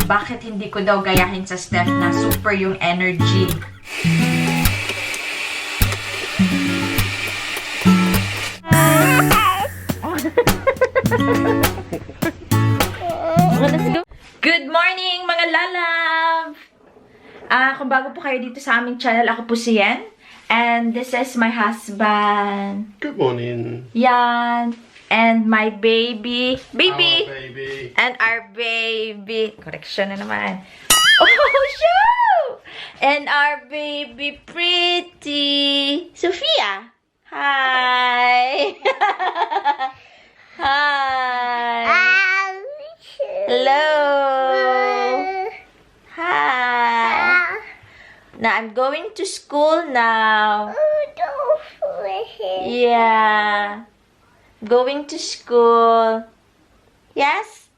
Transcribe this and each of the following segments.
bakit hindi ko daw gayahin sa Steph na super yung energy. Good morning, mga lalab! Kung bago po kayo dito sa aming channel, ako po si Yen. And this is my husband. Good morning. Yan. And my baby. Baby! Our baby. And our baby. Correction na naman. Oh, show! And our baby pretty. Sophia. Hi. Hi. Hello. Hi. Now I'm going to school now. Yeah. Going to school. Yes?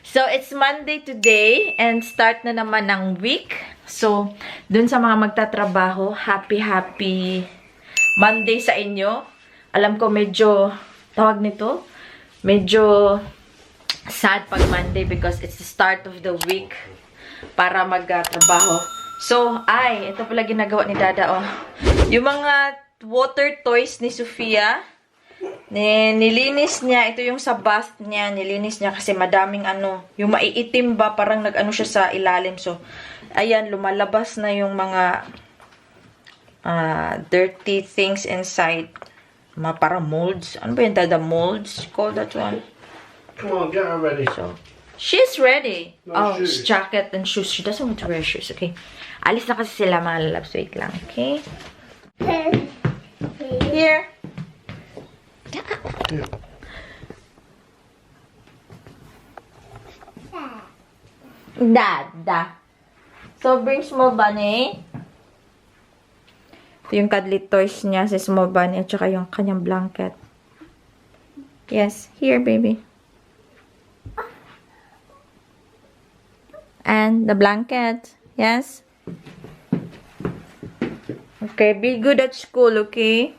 So, it's Monday today and start na naman ng week. So, dun sa mga magtatrabaho, happy Monday sa inyo. Alam ko medyo, tawag nito, medyo sad pag Monday because it's the start of the week para magtrabaho. So, ito pala ginagawa ni Dada, oh. Yung mga water toys ni Sophia, nilinis niya. Ito yung sa bath niya. Nilinis niya kasi madaming yung maiitim ba, parang nag-ano siya sa ilalim. So, ayan, lumalabas na yung mga dirty things inside. Mga parang molds. Ano ba yung Dada? Molds? Call that one? Come on, get her ready. So, she's ready. No shoes. Jacket and shoes. She doesn't want to wear shoes, okay? Alis na kasi sila, mga lalabs. Wait lang, okay? Here. Yeah. Dada. So, bring Small Bunny. Ito yung cuddly toys niya si Small Bunny at saka yung kanyang blanket. Yes, here, baby. And the blanket. Yes. Okay, be good at school, okay?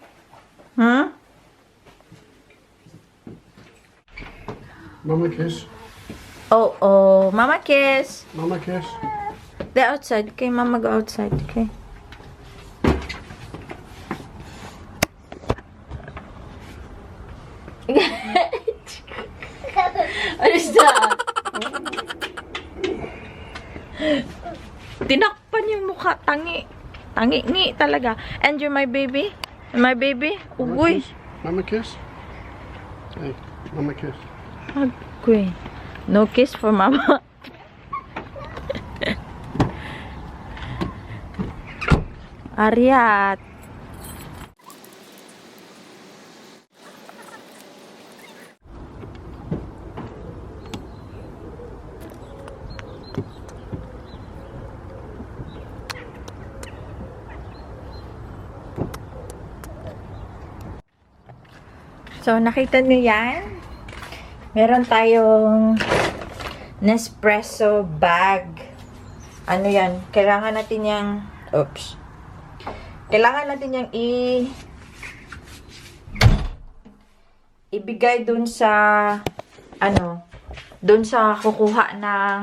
Huh? Mama kiss. Oh, Mama kiss. Mama kiss. They're outside, okay? Mama go outside, okay? What is that? Tinakpan yung mukha. Tangi. Tangi-ngi talaga. And you're my baby? My baby? Ugoy. Mama kiss. Hey, mama kiss. Ugoy. No kiss for mama. Ariat. So, nakita niyo yan? Meron tayong Nespresso bag. Ano yan? Kailangan natin yung... Oops. Kailangan natin yung ibigay dun sa... Dun sa kukuha ng...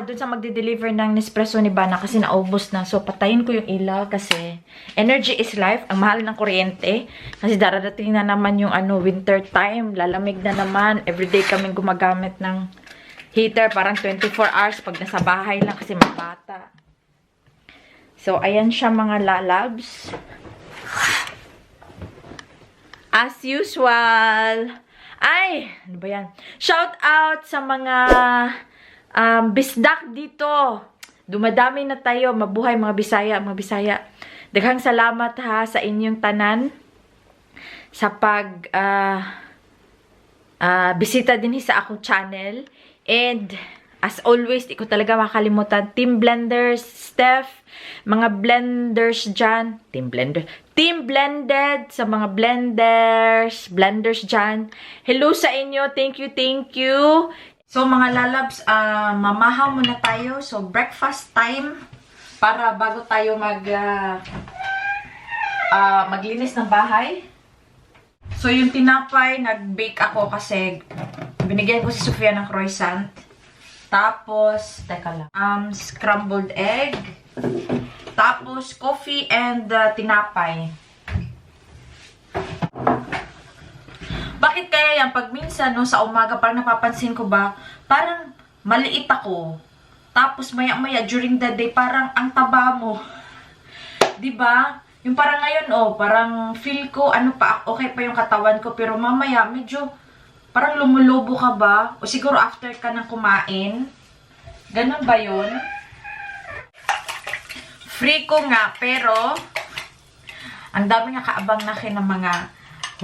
dun sa magde-deliver ng Nespresso ni Bana kasi naubos na. So, patayin ko yung ilaw kasi energy is life. Ang mahal ng kuryente. Kasi darating na naman yung winter time. Lalamig na naman. Everyday kaming gumagamit ng heater. Parang 24 hours pag nasa bahay lang kasi mabata. So, ayan siya mga lalabs. As usual. Ano ba yan? Shout out sa mga... bisdak dito. Dumadami na tayo. Mabuhay mga Bisaya. Daghang salamat ha sa inyong tanan sa pag bisita din sa akong channel. And as always, di ko talaga makalimutan Team Blenders, Steph, mga blenders dyan. Team Blended sa mga blenders dyan. Hello sa inyo. Thank you. So, mga lalabs, mamahaw muna tayo. So, breakfast time para bago tayo maglinis ng bahay. So, yung tinapay, nag-bake ako kasi Binigyan ko si Sofia ng croissant. Tapos, teka lang. Scrambled egg. Tapos, coffee and tinapay. Bakit kaya yan? Pag minsan, no, sa umaga, parang napapansin ko ba, parang maliit ako. Tapos, maya-maya, during the day, parang ang taba mo. Diba? Yung parang ngayon, parang feel ko, okay pa yung katawan ko, pero mamaya, medyo, parang lumulobo ka ba? O siguro after ka nang kumain. Ganun ba yun? Free ko nga, pero ang dami nga kaabang na akin ng mga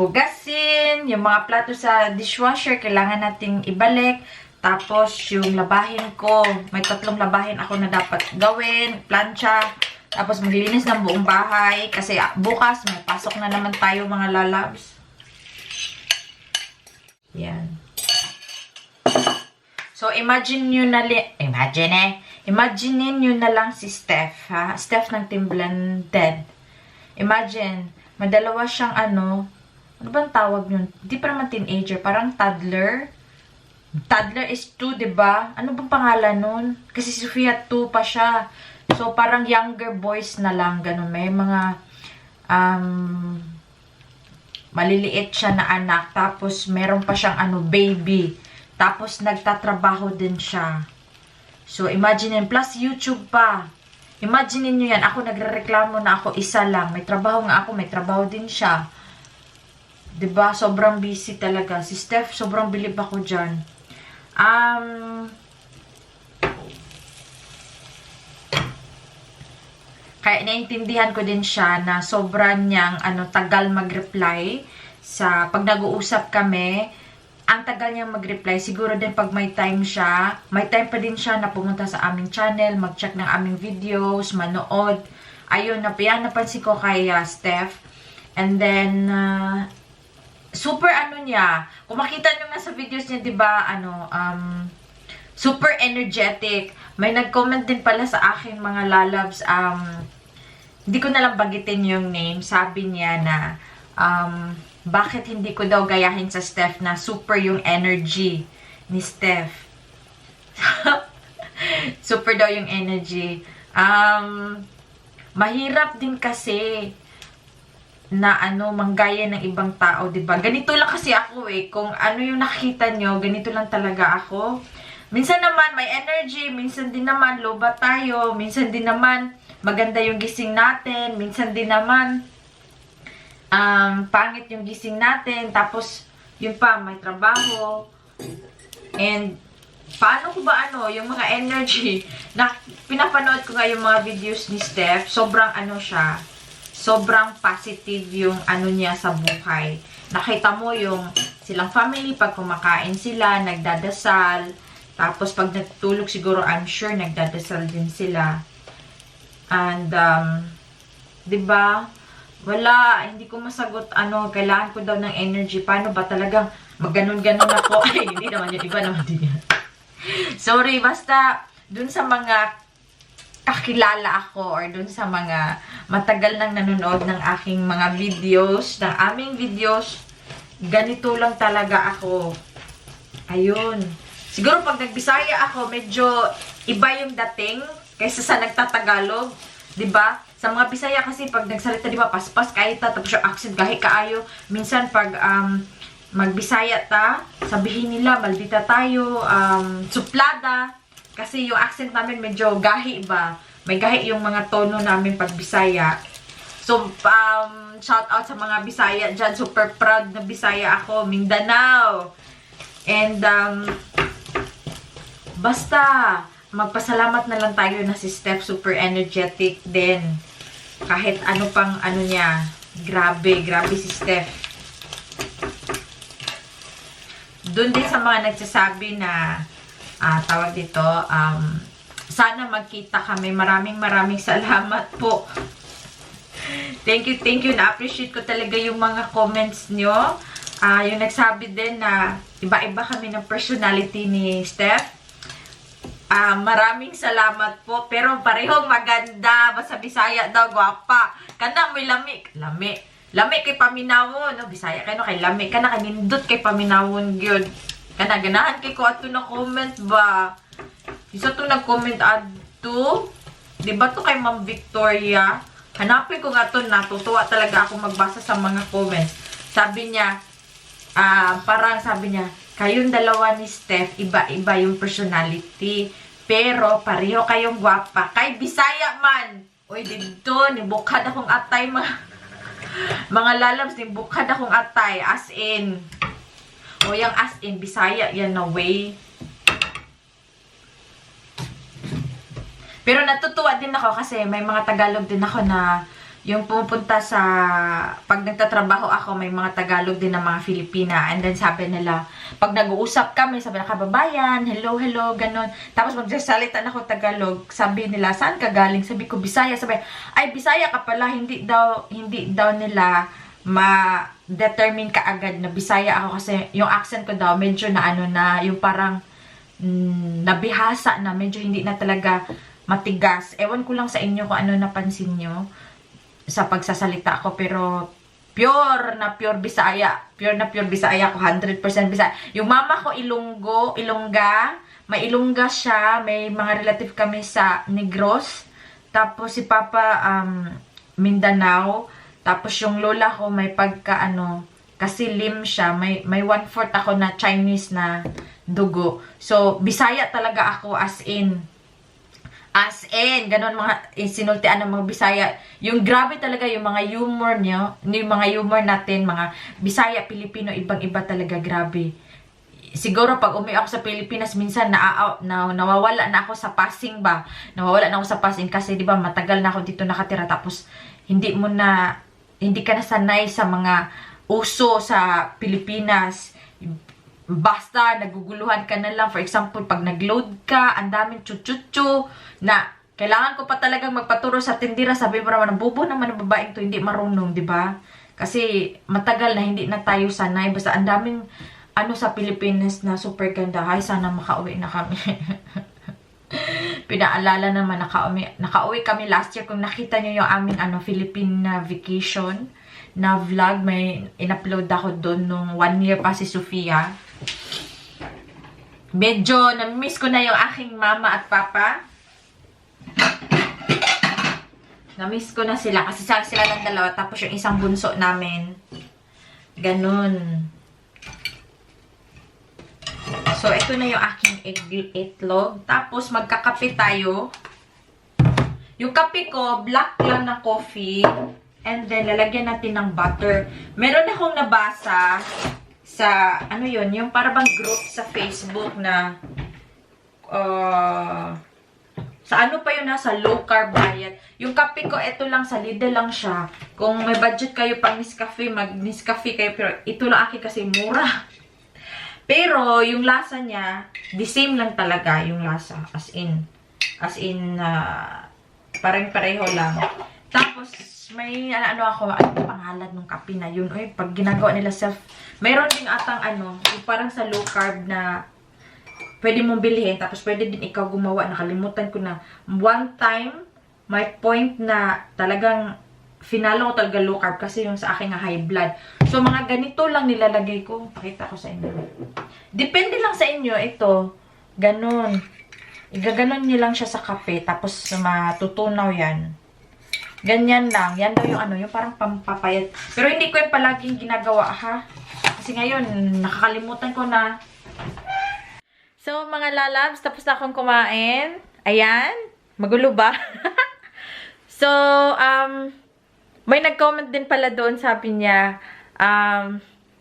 hugasin, yung mga plato sa dishwasher, kailangan nating ibalik. Tapos, yung labahin ko, may 3 labahin ako na dapat gawin, plancha. Tapos, maglilinis ng buong bahay. Kasi bukas, may pasok na naman tayo mga lalabs. Yan. So, imagine nyo na lang si Steph, ha? Steph ng Team Blended. Imagine, madalawa siyang ano bang tawag nun? Di pa naman teenager, parang toddler. Toddler is 2, diba? Ano bang pangalan nun? Kasi si Sofia 2 pa siya. So, parang younger boys na lang, ganun. May mga, maliliit siya na anak. Tapos, meron pa siyang baby. Tapos, nagtatrabaho din siya. So, imagine plus YouTube pa. Imagine niyo yan. Ako, nagre-reklamo na ako isa lang. May trabaho nga ako, may trabaho din siya. Diba? Sobrang busy talaga. Si Steph, sobrang bilib ako dyan. Kaya naiintindihan ko din siya na sobrang niyang tagal mag-reply sa pag nag-uusap kami. Ang tagal niyang mag-reply. Siguro din pag may time siya, may time pa din siya na pumunta sa aming channel, mag-check ng aming videos, manood. Ayun, napansin ko kay Steph. And then, super niya. Kung makita nyo nga sa videos niya, diba, super energetic. May nag-comment din pala sa akin, mga lalabs, hindi ko nalang bagitin yung name. Sabi niya na, bakit hindi ko daw gayahin sa Steph na super yung energy ni Steph. Super daw yung energy. Mahirap din kasi na manggaya ng ibang tao, 'di ba? Ganito lang kasi ako kung ano yung nakita nyo, ganito lang talaga ako. Minsan naman may energy, minsan din naman loba tayo, minsan din naman maganda yung gising natin, minsan din naman pangit yung gising natin, tapos yun pa, may trabaho. And paano ko ba yung mga energy na pinapanood ko nga yung mga videos ni Steph, sobrang siya, sobrang positive yung niya sa buhay. Nakita mo yung silang family, pag kumakain sila, nagdadasal, tapos pag nagtulog siguro, I'm sure nagdadasal din sila. And 'di ba? Wala, hindi ko masagot kailangan ko daw ng energy. Paano ba talagang magganon-ganon ako? Ay, hindi naman yun. Iba naman din yan. Sorry, basta dun sa mga kakilala ako or dun sa mga matagal nang nanonood ng aking mga videos, ng aming videos, ganito lang talaga ako. Ayun. Siguro pag nagbisaya ako, medyo iba yung dating kaysa sa nagtatagalog. 'Di ba? Sa mga Bisaya kasi pag nagsalita, 'di ba, paspas kahit tapos yung accent kahit kaayo. Minsan pag magbisaya ta, sabihin nila maldita tayo, suplada, kasi yung accent namin medyo gahi ba. May gahi yung mga tono namin pag Bisaya. So shout out sa mga Bisaya diyan, super proud na Bisaya ako, Mindanao. And basta magpasalamat na lang tayo na si Steph super energetic din. Kahit pang niya. Grabe si Steph. Doon din sa mga nagsasabi na tawag dito, sana magkita kami. Maraming salamat po. Thank you. Na-appreciate ko talaga yung mga comments nyo. Yung nagsabi din na iba-iba kami ng personality ni Steph. Maraming salamat po. Pero parehong maganda. Basta Bisaya daw, gwapa. Kana may lami. Lami kay paminawon. No? Bisaya kayo kay lami. Kana kanindot kay paminawon gyud. Kanaganahan kay ko ato na comment ba. Isa to nag-comment adto. Di ba to kay Ma'am Victoria? Hanapin ko nga to, natutuwa talaga ako magbasa sa mga comments. Sabi niya, parang sabi niya, kayong dalawa ni Steph, iba-iba yung personality. Pero pareho kayong gwapa. Kay Bisaya man. Uy, dito, nibukad akong atay mga lalabs, nibukad akong atay. As in. O yung as in, Bisaya yan na way. Pero natutuwa din ako kasi may mga Tagalog din ako na yung pumupunta sa, pag nagtatrabaho ako, may mga Tagalog din na mga Filipina. And then sabi nila, pag nag-uusap kami, sabi na kababayan, hello, hello, ganon. Tapos magsasalita na ako Tagalog, sabi nila, saan ka galing? Sabi ko, Bisaya. Sabi, ay, Bisaya ka pala, hindi daw nila ma-determine ka agad na Bisaya ako kasi yung accent ko daw, medyo na ano na, yung parang nabihasa na, medyo hindi na talaga matigas. Ewan ko lang sa inyo kung ano napansin nyo sa pagsasalita ko, pero pure na pure Bisaya. Pure na pure Bisaya ako, 100% Bisaya. Yung mama ko Ilongga, may Ilongga siya, may mga relative kami sa Negros. Tapos si Papa Mindanao. Tapos yung lola ko may pagka kasi lim siya, may 1/4 ako na Chinese na dugo. So Bisaya talaga ako as in, ganon mga sinultian ng mga Bisaya. Yung grabe talaga yung mga humor niyo, yung mga humor natin, mga Bisaya, Pilipino, ibang-iba talaga, grabe. Siguro pag umuwi ako sa Pilipinas, minsan nawawala na ako sa Pasig ba? Nawawala na ako sa Pasig kasi 'di ba matagal na ako dito nakatira, tapos hindi ka na sanay sa mga uso sa Pilipinas. Basta naguguluhan ka na lang. For example, pag nag-load ka, ang daming chuchuchu na kailangan ko pa talagang magpaturo sa tindira. Sabi mo naman, bubo naman ang babaeng to, hindi marunong, di ba? Kasi matagal na hindi na tayo sanay. Basta ang daming sa Pilipinas na super ganda. Ay, sana makauwi na kami. Pinaalala naman, nakauwi kami last year. Kung nakita nyo yung aming Philippine vacation na vlog, may in-upload ako doon nung 1 year pa si Sofia. Medyo na-miss ko na yung aking mama at papa. Na-miss ko na sila kasi sila lang dalawa, tapos yung isang bunso namin. Ganun. So, ito na yung aking itlog. Tapos, magkakape tayo. Yung kape ko, black lang na coffee. And then, lalagyan natin ng butter. Meron akong nabasa sa, yung parang group sa Facebook na, sa sa low carb diet. Yung kape ko, ito lang, sa Lidl lang siya. Kung may budget kayo pang Nescafe, mag-Nescafe kayo. Pero ito lang akin kasi mura. Pero, yung lasa niya, the same lang talaga yung lasa. As in, parang pareho lang. Tapos, may ako, pangalan ng kape na yun. Uy, pag ginagawa nila mayroon ding atang yung parang sa low carb na pwede mong bilhin, tapos pwede din ikaw gumawa. Nakalimutan ko na. One time, may point na talagang finalo ko talaga low carb kasi yung sa akin nga high blood. So, mga ganito lang nilalagay ko. Pakita ko sa inyo. Depende lang sa inyo. Ito, ganun. Igaganon nyo lang siya sa kape, tapos matutunaw yan. Ganyan lang. Yan daw yung yung parang pampapayat. Pero hindi ko yung palaging ginagawa, ha? Kasi ngayon, nakakalimutan ko na. So, mga lalabs, tapos na akong kumain. Ayan. Magulo ba? So, may nag-comment din pala doon, sabi niya,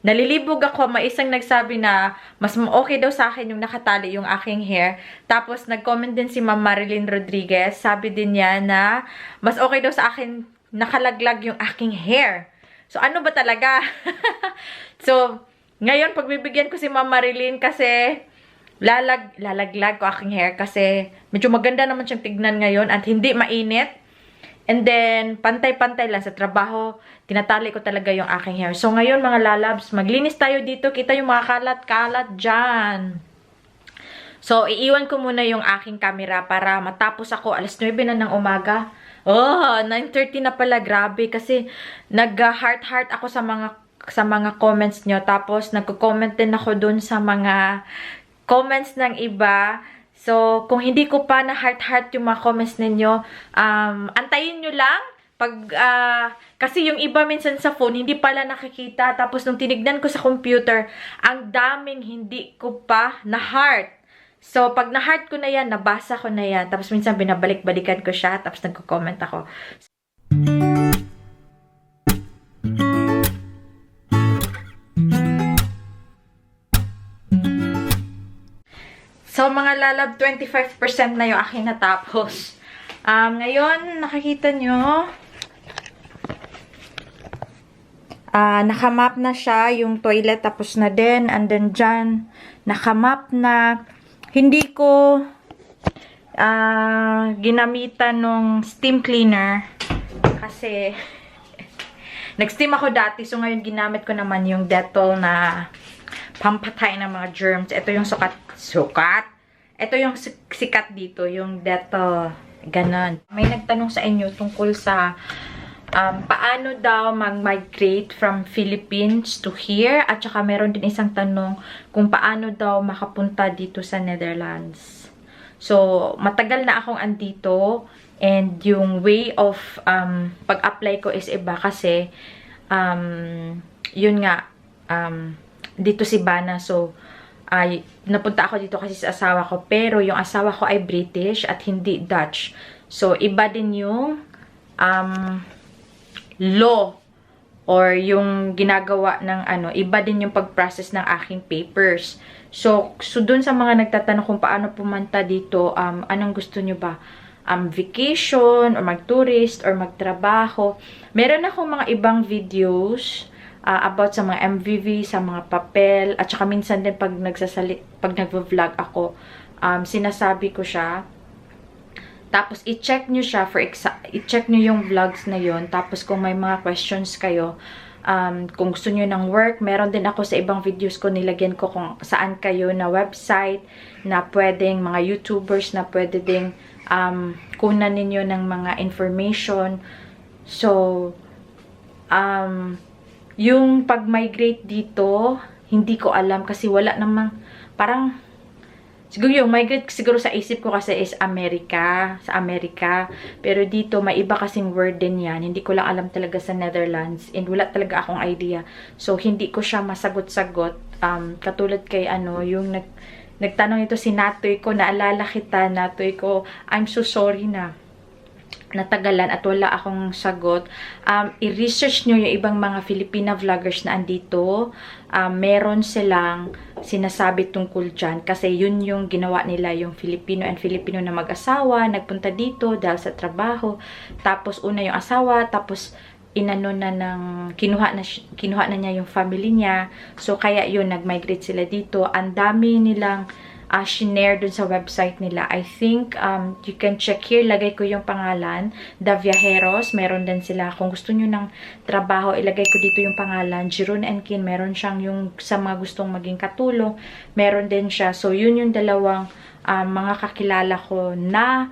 nalilibog ako, may isang nagsabi na mas okay daw sa akin yung nakatali yung aking hair. Tapos, nag-comment din si Ma'am Marilyn Rodriguez. Sabi din niya na mas okay daw sa akin nakalaglag yung aking hair. So, ano ba talaga? So, ngayon, pagbibigyan ko si Ma'am Marilyn kasi lalaglag ko aking hair kasi medyo maganda naman siyang tignan ngayon at hindi mainit. And then, pantay-pantay lang sa trabaho. Tinatali ko talaga yung aking hair. So, ngayon mga lalabs, maglinis tayo dito. Kita yung mga kalat-kalat dyan. So, iiwan ko muna yung aking camera para matapos ako. Alas 9 na ng umaga. Oh, 9:30 na pala. Grabe. Kasi, nag-heart-heart ako sa mga sa mga comments nyo. Tapos, nagko-comment din ako dun sa mga comments ng iba. So, kung hindi ko pa na heart-heart yung mga comments ninyo, antayin nyo lang. Kasi yung iba minsan sa phone, hindi pala nakikita. Tapos, nung tinignan ko sa computer, ang daming hindi ko pa na heart. So, pag na-heart ko na yan, nabasa ko na yan. Tapos, minsan binabalik-balikan ko siya. Tapos, nagko-comment ako. So, mga lalab, 25% na yung aking natapos. Ngayon, nakikita nyo, nakamap na siya, yung toilet tapos na din, and then dyan, nakamap na. Hindi ko ginamitan nung steam cleaner kasi nag-steam ako dati, so ngayon ginamit ko naman yung Dettol na pampatay ng mga germs. Ito yung sukat. Ito yung sikat dito, yung Dettol. Ganon. May nagtanong sa inyo tungkol sa paano daw mag-migrate from Philippines to here. At saka meron din isang tanong kung paano daw makapunta dito sa Netherlands. So, matagal na akong andito. And yung way of pag-apply ko is iba kasi yun nga, dito si Bana. So, napunta ako dito kasi sa asawa ko. Pero yung asawa ko ay British at hindi Dutch. So, iba din yung law or yung ginagawa ng iba din yung pag-process ng aking papers. So dun sa mga nagtatanong kung paano pumunta dito, anong gusto nyo ba? Vacation, or mag-tourist, or magtrabaho. Meron akong mga ibang videos about sa mga MVV, sa mga papel, at saka minsan din pag nagvo-vlog ako, sinasabi ko siya. Tapos, i-check nyo siya, i-check nyo yung vlogs na yon. Tapos, kung may mga questions kayo, kung gusto nyo ng work, meron din ako sa ibang videos ko, nilagyan ko kung saan kayo na website, na pwedeng, mga YouTubers na pwede ding kunan ninyo ng mga information. So, yung pag-migrate dito, hindi ko alam kasi wala namang, parang, siguro yung migrate siguro sa isip ko kasi is Amerika, sa Amerika. Pero dito, may iba kasing word din yan. Hindi ko lang alam talaga sa Netherlands. And wala talaga akong idea. So, hindi ko siya masagot-sagot. Katulad kay yung nagtanong ito si Natoy ko, naalala kita, Natoy ko, I'm so sorry na natagalan at wala akong sagot. I-research nyo yung ibang mga Filipina vloggers na andito. Meron silang sinasabi tungkol dyan. Kasi yun yung ginawa nila, yung Filipino and Filipino na mag-asawa, nagpunta dito dahil sa trabaho. Tapos una yung asawa, tapos inano na kinuha na niya yung family niya. So kaya yun, nag-migrate sila dito. Ang dami nilang shinare dun sa website nila. I think, you can check here. Lagay ko yung pangalan. The Viajeros. Meron din sila. Kung gusto nyo ng trabaho, ilagay ko dito yung pangalan. Jeroen and Kin. Meron siyang yung sa mga gustong maging katulong. Meron din siya. So, yun yung dalawang mga kakilala ko na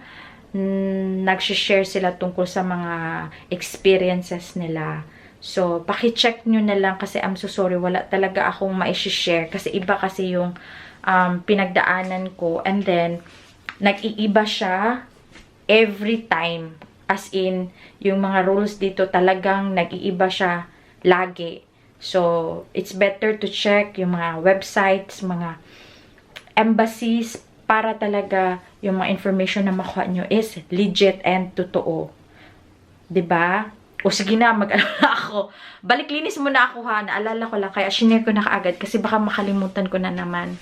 nag-share sila tungkol sa mga experiences nila. So, paki-check nyo na lang kasi I'm so sorry. Wala talaga akong ma-share kasi iba kasi yung pinagdaanan ko, and then nag-iiba siya every time, as in yung mga rules dito talagang nag-iiba siya lagi. So it's better to check yung mga websites, mga embassies, para talaga yung mga information na makuha nyo is legit and totoo. 'Di ba? O sige na, mag-alala ako. Balik linis muna ako ha, naalala ko lang, kaya shinare ko na kaagad kasi baka makalimutan ko na naman.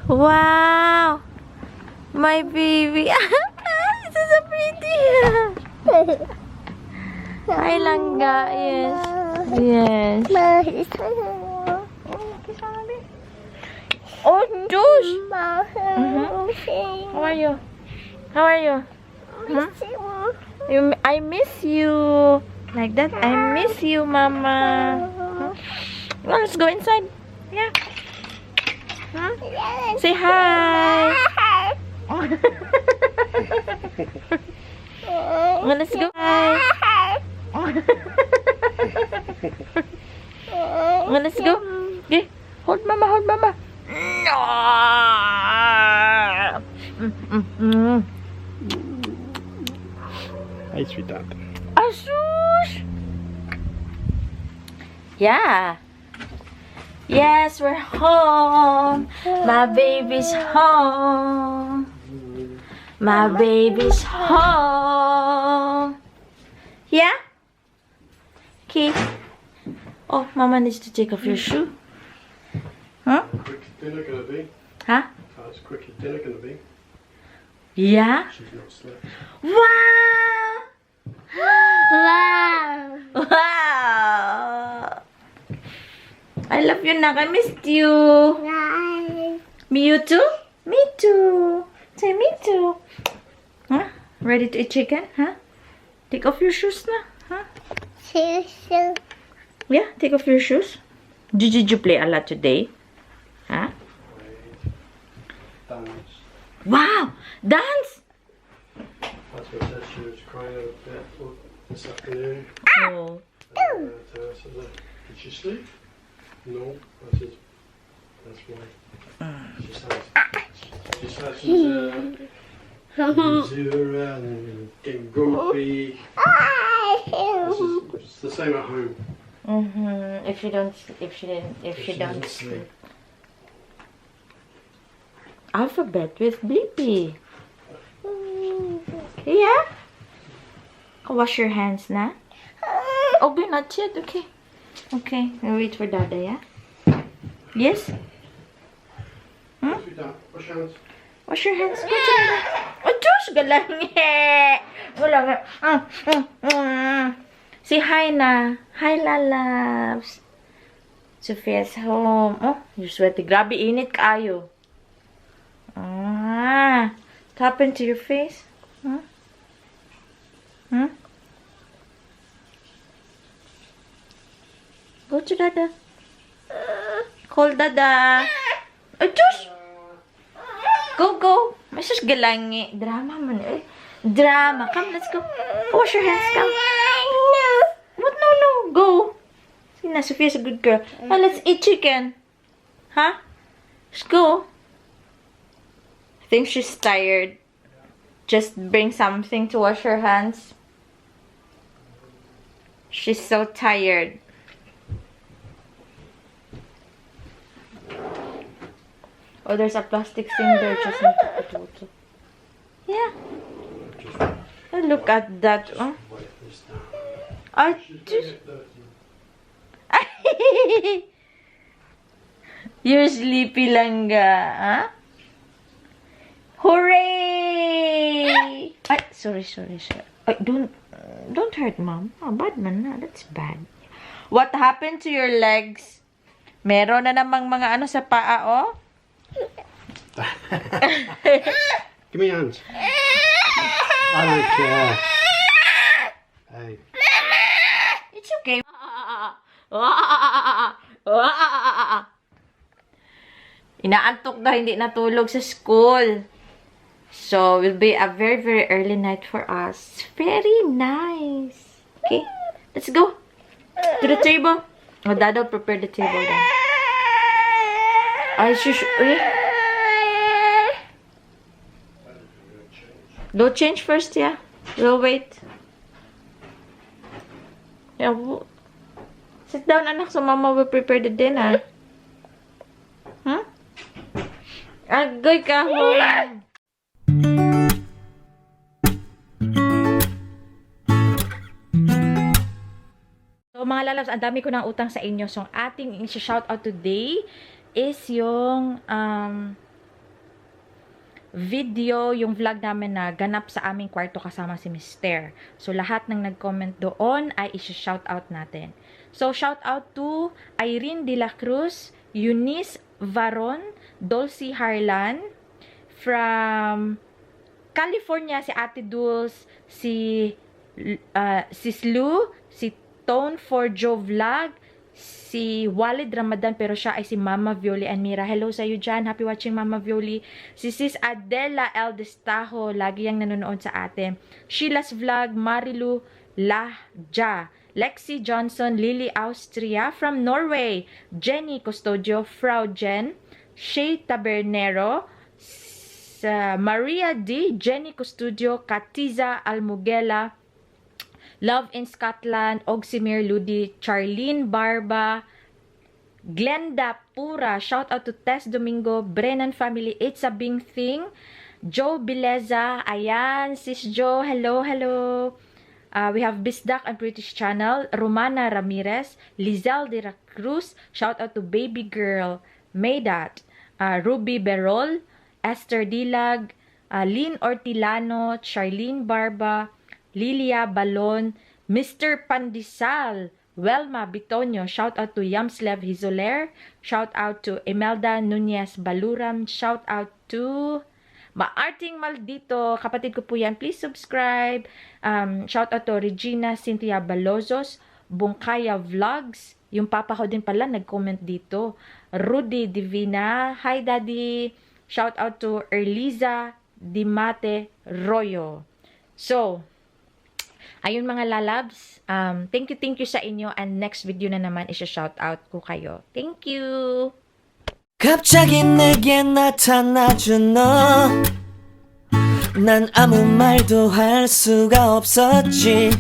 Wow! My baby! This is so pretty! Ay, langga. Yes. Yes. Oh, Josh! How are you? How are you? I miss you. Like that. I miss you, Mama. Huh? Well, let's go inside. Yeah. Huh? Say hi. Well, let's go. Hi. Well, let's go. Okay. Hold Mama. Hold Mama. No. Hey, sweetheart. Asush. Yeah. Yes, we're home. My baby's home. My baby's home. Yeah? Okay. Oh, Mama needs to take off your shoe. Huh? Quick is dinner gonna be? Huh? How's quick is dinner gonna be? Yeah? She's not slept. Wow! Wow! I love you, Nak. I missed you. Me, you too? Me too. Say me too. Huh? Ready to eat chicken? Huh? Take off your shoes na. Huh? Yeah, take off your shoes. Did you play a lot today? Huh? Dance. Wow! Dance! That's what said she was crying out a bit this afternoon. Oh. So I said, did she sleep? No. I said, that's why. She says she's Zura and getting grumpy. It's the same at home. If she don't sleep. Alphabet with Blippi. Yeah? Wash your hands na. Okay, not yet. Okay. Okay, we'll wait for Dada, yeah? Yes? Sweetheart, wash your hands. Wash your hands. Go to Dada. Oh, Diyos! Galang. Wala nga. Say hi na. Hi, lalabs. Sophia's home. Oh, you're sweaty. Grabe, init kayo. What happened to your face? Huh? Hmm? Go to Dada. Call Dada. Oh, Diyos! Go, go. Masus galangi. Drama man eh. Drama. Come, let's go. Wash your hands. Come. What? No, no. Go. See na, Sophia's a good girl. Now, let's eat chicken. Huh? Let's go. I think she's tired. Just bring something to wash her hands. She's so tired. Oh, there's a plastic thing there. Just need to put water. Yeah. Oh, look at that. Oh. Wipe this down. I She's just... gonna get dirty. You're sleepy lang ga, huh? Hooray! Ay, sorry. Ay, don't hurt, Mom. Oh, bad man na. That's bad. What happened to your legs? Meron na namang mga ano sa paa, oh? Give me your hands. I don't care. Hey. It's okay. Inaantok daw, hindi natulog sa school. So, will be a very, very early night for us. Very nice. Okay, let's go to the table. Oh, Dada will prepare the table then. Ay, shush. Go change first, yeah. We'll wait. Yeah, sit down, anak, so Mama will prepare the dinner. Huh? Agoy ka, home. So, mga lalabs, ang dami ko ng utang sa inyo. So, ang ating i-shoutout today is yung video, yung vlog namin na ganap sa aming kwarto kasama si Mister. So, lahat ng nag-comment doon ay i-shoutout natin. So, shoutout to Irene De La Cruz, Eunice Varon, Dulcie Harlan, from California, si Ate Dulce, si Sis Lou, si Tone for Joe Vlog, si Walid Ramadan, pero siya ay si Mama Violi and Mira. Hello sa iyo dyan. Happy watching, Mama Violi. Si Sis Adela L. Destajo, lagi yang nanonood sa atin. Sheila's Vlog, Marilu Lahja, Lexi Johnson, Lily Austria from Norway, Jenny Custodio, Frau Jen, Shay Tabernero, Maria D, Jenny Custodio, Katiza Almugela, Love in Scotland, Ogsimir Ludi, Charlene Barba, Glenda Pura, shout out to Tess Domingo, Brennan family, It's a Bing Thing, Joe Bileza, ayan, Sis Joe, hello, hello. We have Bisdak and British Channel, Romana Ramirez, Lizelle de la Cruz, shout out to Baby Girl, Maydat, Ruby Berol, Esther Dilag, Lynn Ortilano, Charlene Barba, Lilia Balon, Mr. Pandisal, Welma Bitonio, shout out to Yamslev Hizoler, shout out to Imelda Nunez Baluram, shout out to Maarting Maldito, kapatid ko po yan, please subscribe. Shout out to Regina Cynthia Balozos, Bungkaya Vlogs, yung papa ko din pala nag-comment dito. Rudy Divina, hi daddy. Shout out to Erliza Dimate Royo. So, ayun mga lalabs, thank you sa inyo, and next video na naman isa-shout out ko kayo. Thank you! 갑자기 내게 나타나준 너 난 아무 말도 할 수가 없었지